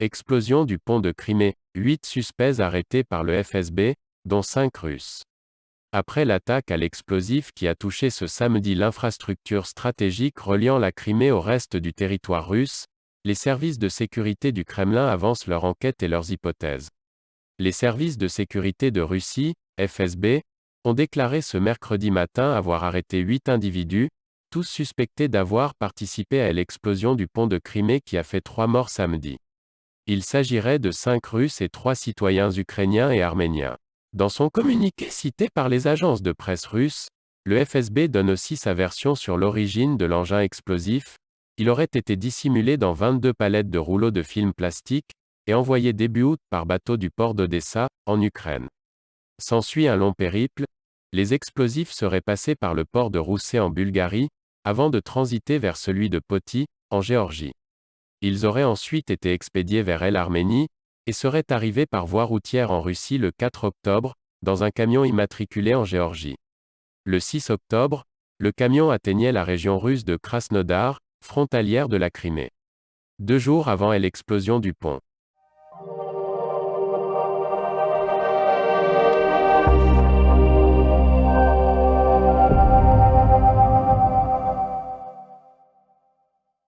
Explosion du pont de Crimée, 8 suspects arrêtés par le FSB, dont 5 Russes. Après l'attaque à l'explosif qui a touché ce samedi l'infrastructure stratégique reliant la Crimée au reste du territoire russe, les services de sécurité du Kremlin avancent leur enquête et leurs hypothèses. Les services de sécurité de Russie, FSB, ont déclaré ce mercredi matin avoir arrêté 8 individus, tous suspectés d'avoir participé à l'explosion du pont de Crimée qui a fait 3 morts samedi. Il s'agirait de 5 Russes et 3 citoyens ukrainiens et arméniens. Dans son communiqué cité par les agences de presse russes, le FSB donne aussi sa version sur l'origine de l'engin explosif. Il aurait été dissimulé dans 22 palettes de rouleaux de film plastique, et envoyé début août par bateau du port d'Odessa, en Ukraine. S'ensuit un long périple. Les explosifs seraient passés par le port de Roussé en Bulgarie, avant de transiter vers celui de Poti, en Géorgie. Ils auraient ensuite été expédiés vers l'Arménie, et seraient arrivés par voie routière en Russie le 4 octobre, dans un camion immatriculé en Géorgie. Le 6 octobre, le camion atteignait la région russe de Krasnodar, frontalière de la Crimée. 2 jours avant l'explosion du pont.